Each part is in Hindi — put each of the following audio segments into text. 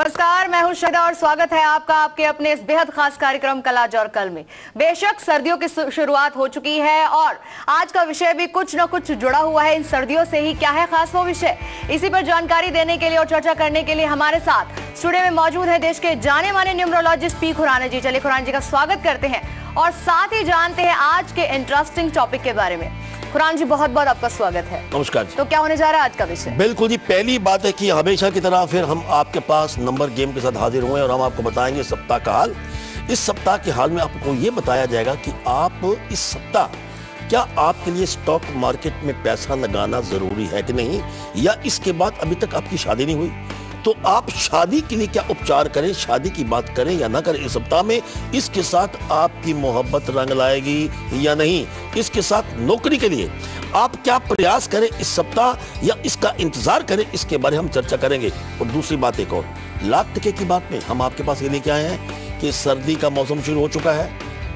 नमस्कार, मैं हूं श्रद्धा और स्वागत है आपका आपके अपने इस बेहद खास कार्यक्रम कल आज और कल में। बेशक सर्दियों की शुरुआत हो चुकी है और आज का विषय भी कुछ न कुछ जुड़ा हुआ है इन सर्दियों से ही। क्या है खास वो विषय, इसी पर जानकारी देने के लिए और चर्चा करने के लिए हमारे साथ स्टूडियो में मौजूद है देश के जाने माने न्यूमरोलॉजिस्ट पी खुराना जी। चलिए खुराना जी का स्वागत करते हैं और साथ ही जानते हैं आज के इंटरेस्टिंग टॉपिक के बारे में। खुराना जी, बहुत बहुत आपका स्वागत है। नमस्कार जी। तो क्या होने जा रहा है आज का विषय? बिल्कुल जी, पहली बात है कि हमेशा की तरह फिर हम आपके पास नंबर गेम के साथ हाजिर हुए और हम आपको बताएंगे सप्ताह का हाल। इस सप्ताह के हाल में आपको ये बताया जाएगा कि आप इस सप्ताह क्या आपके लिए स्टॉक मार्केट में पैसा लगाना जरूरी है कि नहीं, या इसके बाद अभी तक आपकी शादी नहीं हुई तो आप शादी के लिए क्या उपचार करें, शादी की बात करें या ना करें इस सप्ताह में। इसके साथ आपकी मोहब्बत रंग लाएगी या नहीं, इसके साथ नौकरी के लिए आप क्या प्रयास करें इस सप्ताह या इसका इंतजार करें, इसके बारे में हम चर्चा करेंगे। और दूसरी बात एक और, लाख टके की बात में हम आपके पास ये लेके आए हैं कि सर्दी का मौसम शुरू हो चुका है।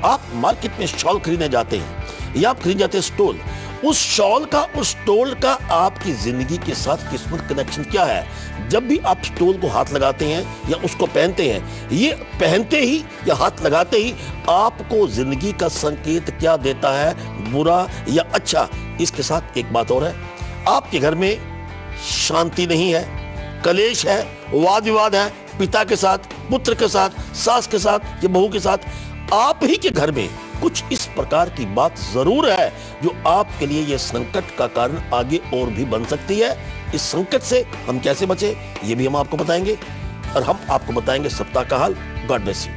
आप मार्केट में शॉल खरीदने जाते हैं या आप खरीद जाते हैं स्टोल, उस शॉल का उस स्टोल का आपकी जिंदगी के साथ किस्मत कनेक्शन क्या है। जब भी आप स्टोल को हाथ लगाते हैं या उसको पहनते हैं, ये पहनते ही या हाथ लगाते ही आपको जिंदगी का संकेत क्या देता है, बुरा या अच्छा। इसके साथ एक बात और है, आपके घर में शांति नहीं है, कलेश है, वाद विवाद है, पिता के साथ, पुत्र के साथ, सास के साथ या बहू के साथ, आप ही के घर में कुछ इस प्रकार की बात जरूर है जो आपके लिए यह संकट का कारण आगे और भी बन सकती है। इस संकट से हम कैसे बचे ये भी हम आपको बताएंगे और हम आपको बताएंगे सप्ताह का हाल। God bless you.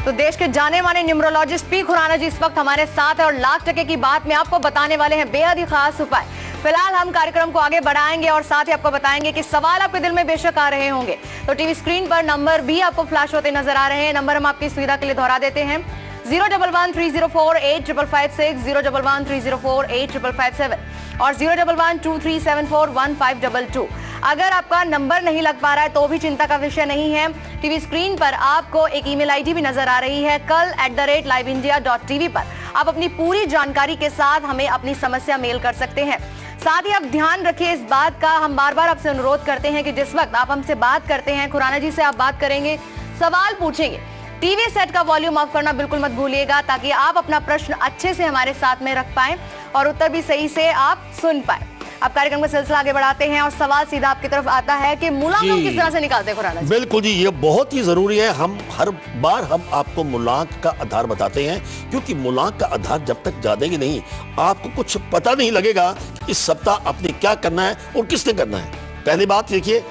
तो देश के जाने माने न्यूमरोलॉजिस्ट पी खुराना जी इस वक्त हमारे साथ है और लाख टके की बात में आपको बताने वाले हैं बेहद ही खास उपाय। फिलहाल हम कार्यक्रम को आगे बढ़ाएंगे और साथ ही आपको बताएंगे कि सवाल आपके दिल में बेशक आ रहे होंगे तो टीवी स्क्रीन पर नंबर भी आपको फ्लैश होते नजर आ रहे हैं। नंबर हम आपकी सुविधा के लिए दोहरा देते हैं 01130485556, 01130485557 और 01123741522। अगर आपका नंबर नहीं लग पा रहा है तो भी चिंता का विषय नहीं है। टीवी स्क्रीन पर आपको एक ईमेल आईडी भी नजर आ रही है kal@liveindia.tv पर आप अपनी पूरी जानकारी के साथ हमें अपनी समस्या मेल कर सकते हैं। साथ ही आप ध्यान रखिए इस बात का, हम बार बार आपसे अनुरोध करते हैं कि जिस वक्त आप हमसे बात करते हैं, खुराना जी से आप बात करेंगे, सवाल पूछेंगे, टीवी सेट का वॉल्यूम ऑफ करना बिल्कुल मत भूलिएगा ताकि आप अपना प्रश्न अच्छे से हमारे साथ में रख पाएं और उत्तर भी सही से आप सुन पाए। अब कार्यक्रम का सिलसिला आगे बढ़ाते हैं और सवाल सीधा आपकी तरफ आता है कि मूलांक हम किस तरह से निकालते हैं खुराना जी? बिल्कुल जी, ये बहुत ही जरूरी है। हम हर बार हम आपको मूलांक का आधार बताते हैं क्योंकि मूलांक का आधार जब तक जानेंगे नहीं आपको कुछ पता नहीं लगेगा इस सप्ताह आपने क्या करना है और किसने करना है। पहली बात देखिए,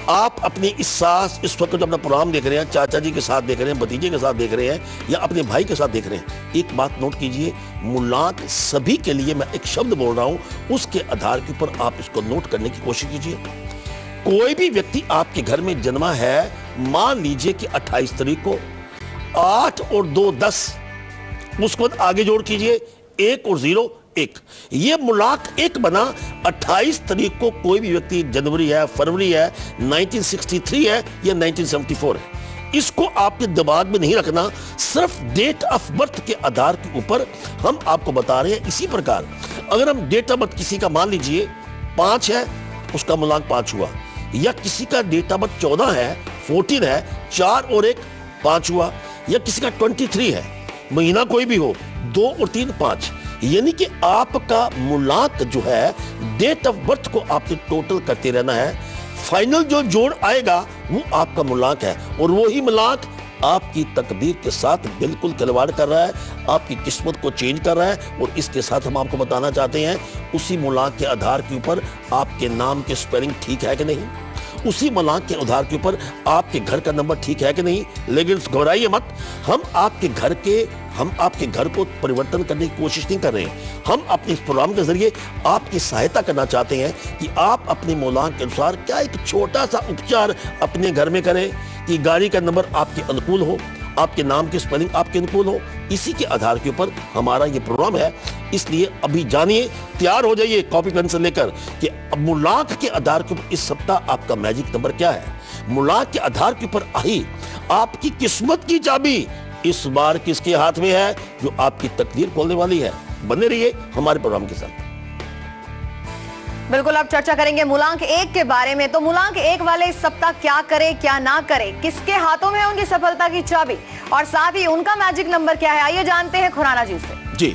आप अपनी इस सास इस वक्त जो अपना प्रोग्राम देख रहे हैं, चाचा जी के साथ देख रहे हैं, भतीजे के साथ देख रहे हैं या अपने भाई के साथ देख रहे हैं, एक बात नोट कीजिए, मूलांक सभी के लिए मैं एक शब्द बोल रहा हूं, उसके आधार के ऊपर आप इसको नोट करने की कोशिश कीजिए। कोई भी व्यक्ति आपके घर में जन्मा है, मान लीजिए कि 28 तारीख को, 8 और 2 10, उसके बाद आगे जोड़ कीजिए 1 और 0 1, ये मूलांक 1 बना। 28 तारीख को कोई भी व्यक्ति जनवरी है, फरवरी है, 1963 है या 1974 है, इसको आपके दिमाग में नहीं रखना, सिर्फ डेट ऑफ बर्थ के आधार के ऊपर हम आपको बता रहे हैं। इसी प्रकार अगर हम डेट ऑफ बर्थ किसी का मान लीजिए 5 है, उसका मूलांक 5 हुआ, या किसी का डेट ऑफ बर्थ 14 है, 14 है, 4 और 1 5 हुआ, या किसी का 23 है, महीना कोई भी हो, 2 और 3 5, यानी कि आपका मूलांक जो है डेट ऑफ बर्थ को आपने टोटल करते रहना है। फाइनल जो जोड़ आएगा वो आपका मूलांक है और वो ही मूलांक आपकी तकदीर के साथ बिल्कुल खिलवाड़ कर रहा है, आपकी किस्मत को चेंज कर रहा है। और इसके साथ हम आपको बताना चाहते हैं, उसी मूलांक के आधार के ऊपर आपके नाम के स्पेलिंग ठीक है कि नहीं, उसी मूलांक के आधार के ऊपर आपके घर का नंबर ठीक है कि नहीं। लेकिन घबराइए मत, हम आपके घर को परिवर्तन करने की कोशिश नहीं कर रहे हैं। हम अपने इस प्रोग्राम के जरिए आपकी सहायता करना चाहते हैं कि आप अपने मूलांक के अनुसार क्या एक छोटा सा उपचार अपने घर में करें कि गाड़ी का नंबर आपके अनुकूल हो, आपके नाम की स्पेलिंग आपके अनुकूल हो। इसी के आधार के ऊपर हमारा ये प्रोग्राम है। इसलिए अभी जानिए, तैयार हो जाइए कॉपी पेंसिल लेकर कि मूलांक के आधार के ऊपर इस सप्ताह आपका मैजिक नंबर क्या है। मूलांक के आधार के ऊपर आई आपकी किस्मत की चाबी इस बार किसके हाथ में है जो आपकी तकदीर खोलने वाली है। बने रहिए हमारे प्रोग्राम के साथ। बिल्कुल, अब चर्चा करेंगे मूलांक 1 के बारे में। तो मूलांक 1 वाले इस सप्ताह क्या करे क्या ना करे, किसके हाथों में है उनकी सफलता की चाबी, और साथ ही उनका मैजिक नंबर क्या है, आइए जानते हैं खुराना जी से। जी,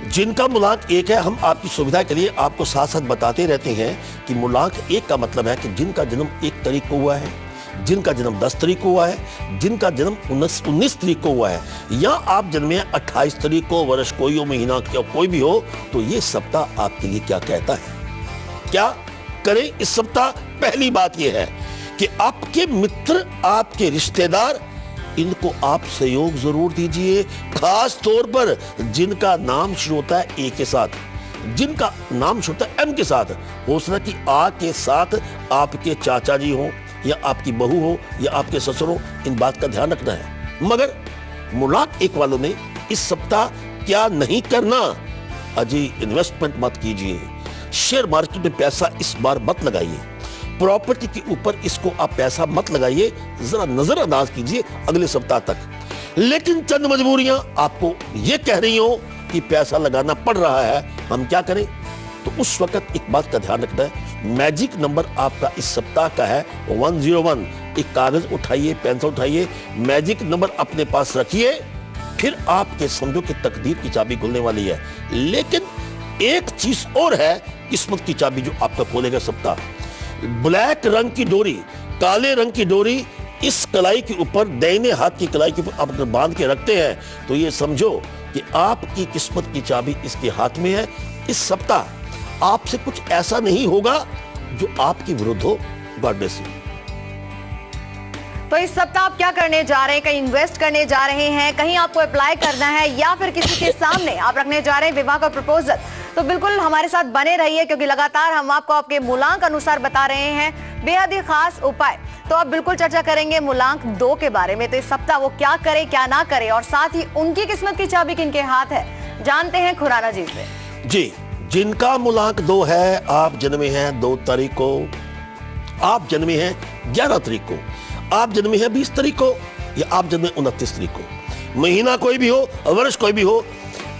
जिनका मूलांक 1 है, हम आपकी सुविधा के लिए आपको साथ साथ बताते रहते हैं कि मूलांक 1 का मतलब है कि जिनका जन्म 1 तारीख को हुआ है, जिनका जन्म 10 तारीख को हुआ है, जिनका जन्म 19 तारीख को हुआ है, या आप जन्मे 28 तारीख को, वर्ष कोई हो, महीना कोई भी हो, तो ये सप्ताह आपके लिए क्या कहता है। क्या करें इस सप्ताह? पहली बात यह है कि आपके मित्र, आपके रिश्तेदार, इनको आप सहयोग जरूर दीजिए, खास तौर पर जिनका नाम शुरू होता है ए के साथ, जिनका नाम शुरू होता है एम के साथ। हो सकता है कि आ के साथ आपके चाचा जी हो, या आपकी बहू हो, या आपके ससुर हो, इन बात का ध्यान रखना है। मगर मूलांक 1 वालों ने इस सप्ताह क्या नहीं करना? अजी इन्वेस्टमेंट मत कीजिए, शेयर मार्केट में पैसा इस बार मत लगाइए, प्रॉपर्टी के ऊपर इसको आप पैसा मत लगाइए, जरा नजरअंदाज कीजिए अगले सप्ताह तक। लेकिन चंद मजबूरियां आपको ये कह रही हो कि पैसा लगाना पड़ रहा है, हम क्या करें? तो उस वक्त एक बात का ध्यान रखना है, मैजिक नंबर आपका इस सप्ताह का है 101। एक कागज उठाइए, पेंसिल उठाइए, मैजिक नंबर अपने पास रखिए, फिर आपके समझो कि तकदीर की चाबी खुलने वाली है। लेकिन एक चीज और है, किस्मत की चाबी जो आपका खोलेगा सप्ताह। ब्लैक रंग की डोरी, काले रंग की डोरी इस कलाई के ऊपर, दाहिने हाथ की कलाई के ऊपर आप अगर बांध के रखते हैं तो ये समझो कि आपकी किस्मत की चाबी इसके हाथ में है। इस सप्ताह आपसे कुछ ऐसा नहीं होगा जो आपके विरुद्ध हो। God bless you. तो इस सप्ताह आप क्या करने जा रहे हैं? कहीं इन्वेस्ट करने जा रहे हैं, कहीं आपको अप्लाई करना है, या फिर किसी के सामने आप रखने जा रहे हैं विवाह का प्रपोजल? तो बिल्कुल हमारे साथ बने रहिए, क्योंकि लगातार हम आपको आपके मूलांक अनुसार बता रहे हैं बेहद ही खास उपाय। तो अब बिल्कुल चर्चा करेंगे मूलांक 2 के बारे में। तो इस सप्ताह वो क्या करे क्या ना करे, और साथ ही उनकी किस्मत की चाबी किनके हाथ है, जानते हैं खुराना जी से। जी, जिनका मूलांक 2 है, आप जन्मे हैं 2 तारीख को, आप जन्मे हैं 11 तारीख को, आप जन्मे हैं 20 तारीख को, या आप जन्मे 29 तारीख को, महीना कोई भी हो, वर्ष कोई भी हो,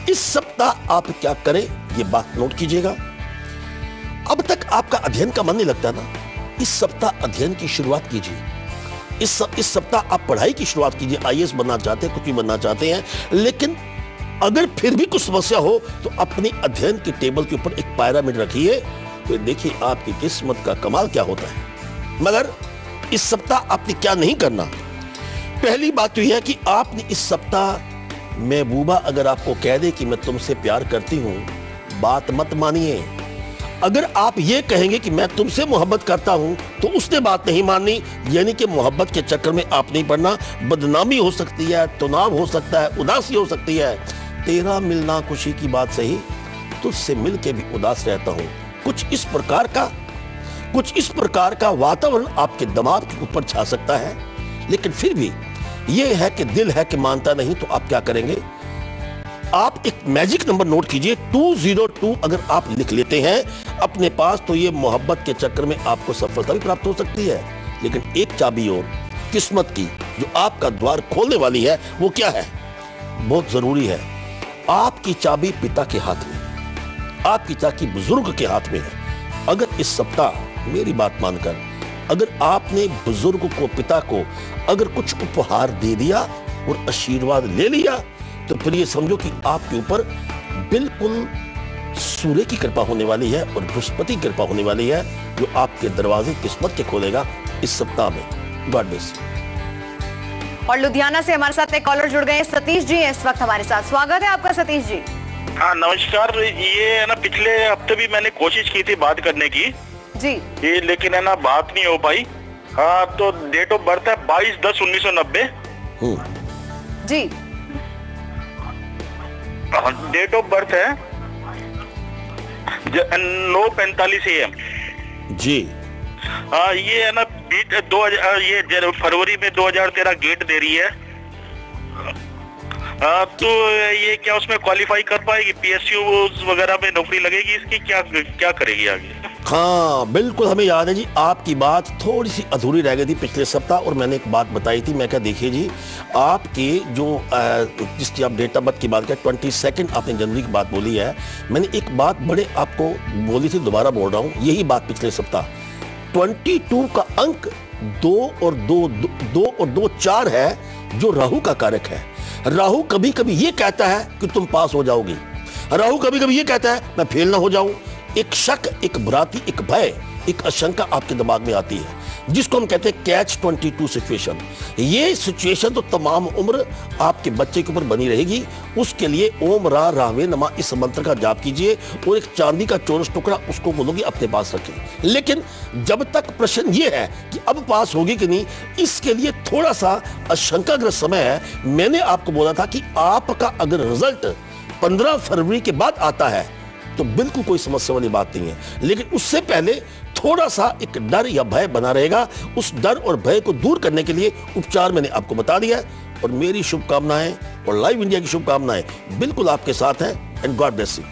इस सप्ताह आप क्या करें ये बात नोट कीजिएगा। अब तक आपका अध्ययन का मन नहीं लगता ना, इस सप्ताह अध्ययन की शुरुआत कीजिए। इस सप्ताह आप पढ़ाई की शुरुआत कीजिए। आईएएस बनना चाहते हैं, कुछ भी बनना चाहते हैं, लेकिन अगर फिर भी कुछ समस्या हो तो अपनी अध्ययन के टेबल के ऊपर एक पिरामिड रखिए, तो देखिए आपकी किस्मत का कमाल क्या होता है। मगर इस सप्ताह आपने क्या नहीं करना? पहली बात तो यह है कि आपने इस सप्ताह, महबूबा अगर आपको कह दे कि मैं तुमसे प्यार करती हूं, बात मत मानिए। अगर आप ये कहेंगे कि मैं तुमसे मोहब्बत करता हूं, तो उसने बात नहीं माननी, यानी कि मोहब्बत के चक्कर में आप नहीं पड़ना। बदनामी हो सकती है, तनाव हो सकता है, उदासी हो सकती है। तेरा मिलना खुशी की बात सही, तुझसे मिलके भी उदास रहता हूं। कुछ इस प्रकार का वातावरण आपके दिमाग के ऊपर छा सकता है। लेकिन फिर भी यह है कि दिल है कि मानता नहीं, तो आप क्या करेंगे? आप एक मैजिक नंबर नोट कीजिए, 202 अगर आप लिख लेते हैं अपने पास, तो ये मोहब्बत के चक्कर में आपको सफलता भी प्राप्त हो सकती है। लेकिन एक चाबी और किस्मत की जो आपका द्वार खोलने वाली है, वो क्या है? बहुत जरूरी है। आपकी चाबी पिता के हाथ में, आपकी चाबी बुजुर्ग के हाथ में है। अगर इस सप्ताह मेरी बात मानकर, अगर आपने बुजुर्ग को, पिता को अगर कुछ उपहार दे दिया और आशीर्वाद ले लिया, तो फिर ये समझो कि आपके ऊपर बिल्कुल सूर्य की कृपा होने वाली है और बृहस्पति की कृपा होने वाली है, जो आपके दरवाजे किस्मत के खोलेगा इस सप्ताह में। God bless. और लुधियाना से हमारे साथ एक कॉलर जुड़ गए हैं, सतीश जी हैं इस वक्त हमारे साथ। स्वागत है आपका सतीश जी। हाँ नमस्कार। ये है ना, पिछले हफ्ते भी मैंने कोशिश की थी बात करने की जी, ये, लेकिन है ना बात नहीं हो पाई। हाँ, तो डेट ऑफ बर्थ है 22/10/1990 जी। डेट ऑफ बर्थ है 9:45 AM जी। ये है ना बीट 2000, ये फरवरी में 2013 गेट दे रही है। हाँ, तो ये क्या उसमें क्वालिफाई कर पाएगी? पीएसयू वगैरह में नौकरी लगेगी इसकी? क्या करेगी आगे? हाँ बिल्कुल, हमें याद है जी, आपकी बात थोड़ी सी अधूरी रह गई थी पिछले सप्ताह, और मैंने एक बात बताई थी। मैं क्या, देखिए जी, आपके जो जिसकी आप डेट ऑफ बर्थ की बात करें, 22 आपने जनवरी की बात बोली है। मैंने एक बात बड़े आपको बोली थी, दोबारा बोल रहा हूँ, यही बात पिछले सप्ताह। 22 का अंक 2 और 2 4 है, जो राहु का कारक है। राहु कभी कभी ये कहता है कि तुम पास हो जाओगी, राहु कभी कभी ये कहता है मैं फेल ना हो जाऊं। एक शक, एक भ्रांति, एक भय, एक आशंका आपके दिमाग में आती है, जिसको हम कहते हैं कैच 22 सिचुएशन। ये सिचुएशन तो तमाम उम्र आपके बच्चे के ऊपर बनी रहेगी। उसके लिए ओम रा रावे नमा इस मंत्र का जाप कीजिए, और एक चांदी का चौरस टुकड़ा उसको बोलोगे अपने पास रखें। लेकिन जब तक प्रश्न ये है कि अब पास होगी कि नहीं, इसके लिए थोड़ा सा आशंकाग्रस्त समय है। मैंने आपको बोला था कि आपका अगर रिजल्ट 15 फरवरी के बाद आता है तो बिल्कुल कोई समस्या वाली बात नहीं है, लेकिन उससे पहले थोड़ा सा एक डर या भय बना रहेगा। उस डर और भय को दूर करने के लिए उपचार मैंने आपको बता दिया, और मेरी शुभकामनाएं और लाइव इंडिया की शुभकामनाएं बिल्कुल आपके साथ हैं। And God bless you.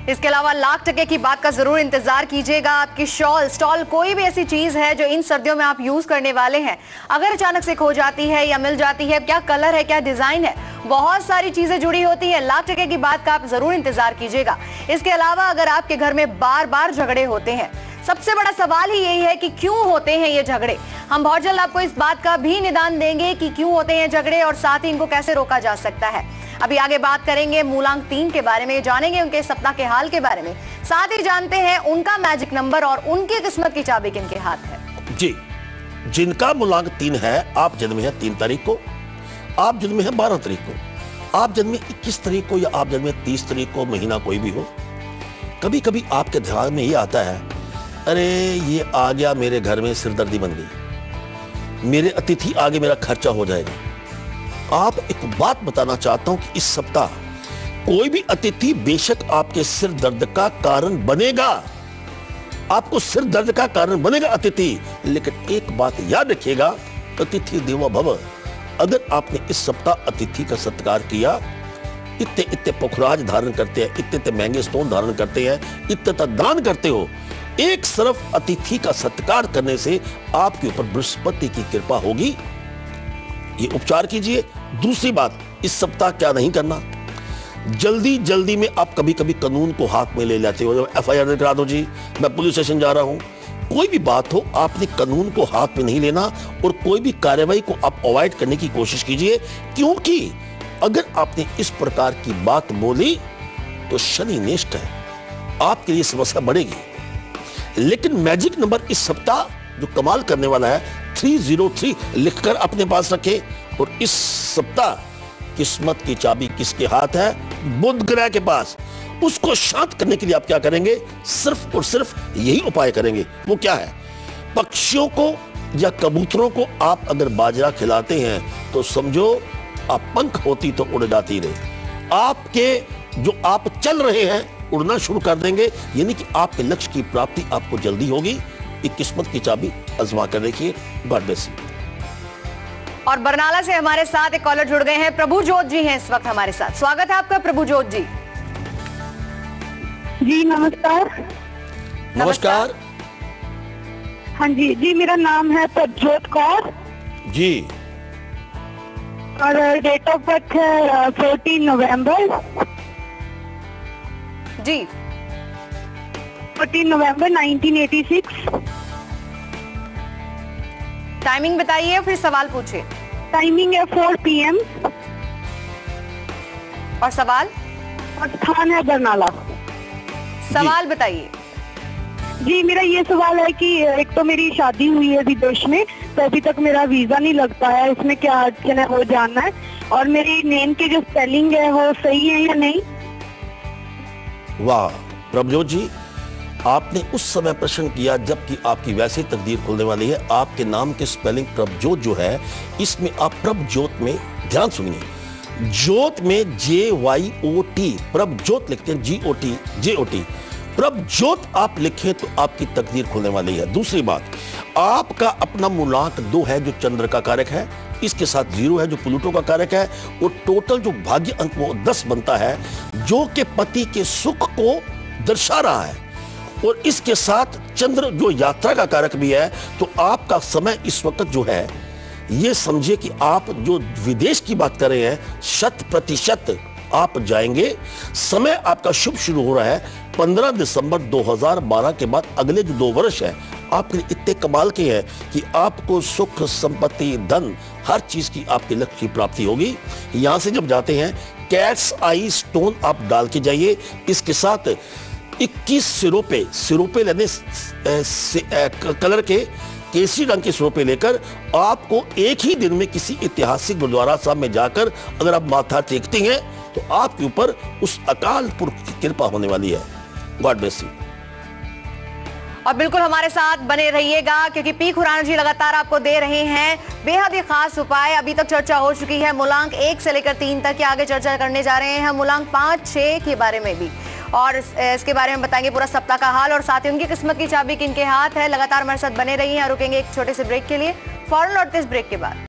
इसके अलावा लाख टके की बात का जरूर इंतजार कीजिएगा। आपकी शॉल, स्टॉल, कोई भी ऐसी चीज है जो इन सर्दियों में आप यूज करने वाले हैं, अगर अचानक से खो जाती है या मिल जाती है, क्या कलर है, क्या डिजाइन है, बहुत सारी चीजें जुड़ी होती है। लाख टके की बात का आप जरूर इंतजार कीजिएगा। इसके अलावा अगर आपके घर में बार बार झगड़े होते हैं, सबसे बड़ा सवाल ही यही है कि क्यों होते हैं ये झगड़े। हम बहुत जल्द आपको इस बात का भी निदान देंगे कि क्यों होते हैं झगड़े, और साथ ही इनको कैसे रोका जा सकता है। अभी आगे बात करेंगे मूलांक 3 के बारे में, जानेंगे उनके सप्ताह के हाल के बारे में, साथ ही जानते हैं उनका मैजिक नंबर और उनकी किस्मत की चाबी किनके हाथ है। जी, जिनका मूलांक 3 है, आप जन्म है 3 तारीख को, आप जन्म है 12 तारीख को, आप जन्म 21 तारीख को, या आप जन्म 30 तारीख को, महीना कोई भी हो। कभी कभी आपके ध्यान में ये आता है, अरे ये आ गया मेरे घर में, सिरदर्दी बन गई, मेरे अतिथि आगे मेरा खर्चा हो जाएगा। आप एक बात बताना चाहता हूं कि इस सप्ताह कोई भी अतिथि बेशक आपके सिर दर्द का कारण बनेगा, आपको सिर दर्द का कारण बनेगा अतिथि, लेकिन एक बात याद रखिएगा, अतिथि देवो भव। अगर आपने इस सप्ताह अतिथि का सत्कार किया, इतने इतने पुखराज धारण करते हैं, इतने इतने महंगे स्टोन धारण करते हैं, इतना दान करते हो, एक तरफ अतिथि का सत्कार करने से आपके ऊपर बृहस्पति की कृपा होगी। ये उपचार कीजिए। दूसरी बात, इस सप्ताह क्या नहीं करना, जल्दी जल्दी में आप कभी कभी कानून को हाथ में ले लेते हो। एफआईआर करा दो जी, मैं पुलिस स्टेशन जा रहा हूं, कोई भी बात हो, आपने कानून को हाथ में नहीं लेना, और कोई भी कार्रवाई को आप अवॉइड करने की कोशिश कीजिए, क्योंकि अगर आपने इस प्रकार की बात बोली तो शनि नेष्ट है, आपके लिए समस्या बढ़ेगी। लेकिन मैजिक नंबर इस सप्ताह जो कमाल करने वाला है, 303 लिखकर अपने पास रखें। और इस सप्ताह किस्मत की चाबी किसके हाथ है? बुध ग्रह के पास। उसको शांत करने के लिए आप क्या करेंगे? सिर्फ और सिर्फ यही उपाय करेंगे। वो क्या है? पक्षियों को या कबूतरों को आप अगर बाजरा खिलाते हैं तो समझो आप पंख होती तो उड़ जाती रहे। आपके जो आप चल रहे हैं उड़ना शुरू कर देंगे, यानी कि आपके लक्ष्य की प्राप्ति आपको जल्दी होगी। एक किस्मत की चाबी आजमा कर देखिए। God bless you. और बरनाला से हमारे साथ एक कॉलर जुड़ गए हैं, प्रभुजोत जी हैं इस वक्त हमारे साथ। स्वागत है आपका प्रभुजोत जी। जी नमस्कार। नमस्कार। हाँ जी जी, मेरा नाम है प्रभुजोत कौर जी, और डेट ऑफ बर्थ है 14 नवंबर जी। 14 नवंबर 1986। टाइमिंग बताइए, फिर सवाल पूछिए। टाइमिंग है 4 PM और सवाल? और स्थान है बरनाला। सवाल बताइए जी। मेरा ये सवाल है कि एक तो मेरी शादी हुई है विदेश में, तो अभी तक मेरा वीजा नहीं लग पाया, इसमें क्या अड़चन है वो जानना है, और मेरी नेम की जो स्पेलिंग है वो सही है या नहीं। वाह प्रभुजोत जी, आपने उस समय प्रश्न किया जबकि आपकी वैसे तकदीर खुलने वाली है। आपके नाम के स्पेलिंग प्रभुजोत जो है, इसमें आप प्रभुजोत में ध्यान सुनिए, जोत में JYOT, प्रभुजोत लिखते हैं, GOT। प्रभुजोत आप लिखें तो आपकी तकदीर खुलने वाली है। दूसरी बात, आपका अपना मूलांक 2 है जो चंद्र का कारक है। इसके साथ 0 है जो प्लूटो का कारक है, और टोटल जो भाग्य अंक वो 10 बनता है, जो कि पति के सुख को दर्शा रहा है। और इसके साथ चंद्र जो यात्रा का कारक भी है, तो आपका समय इस वक्त जो है, ये समझिए कि आप जो विदेश की बात कर रहे हैं 100% आप जाएंगे। समय आपका शुभ शुरू हो रहा है 15 दिसंबर 2012 के बाद। अगले जो 2 वर्ष है आपके लिए इतने कमाल के हैं कि आपको सुख, संपत्ति, धन, हर चीज की आपके लक्ष्य की प्राप्ति होगी। यहां से जब जाते हैं कैट्स आई स्टोन आप डाल के जाइए। इसके साथ 21 सिरों पे लेने कलर के केसरी रंग के सिरों पे लेकर आपको एक ही दिन में किसी ऐतिहासिक गुरुद्वारा साहब में जाकर अगर आप माथा टेकते हैं तो आपके ऊपर उस अकाल पुरख की कृपा होने वाली है। God bless you. और बिल्कुल हमारे साथ बने रहिएगा, क्योंकि पी खुराना जी लगातार आपको दे रहे हैं बेहद ही खास उपाय। अभी तक चर्चा हो चुकी है मूलांक 1 से लेकर 3 तक की, आगे चर्चा करने जा रहे हैं मूलांक 5, 6 के बारे में भी, और इसके बारे में बताएंगे पूरा सप्ताह का हाल, और साथ ही उनकी किस्मत की चाबी किनके हाथ है। लगातार हमारे साथ बने रही हैं और रुकेंगे एक छोटे से ब्रेक के लिए, फौरन लौटते इस ब्रेक के बाद।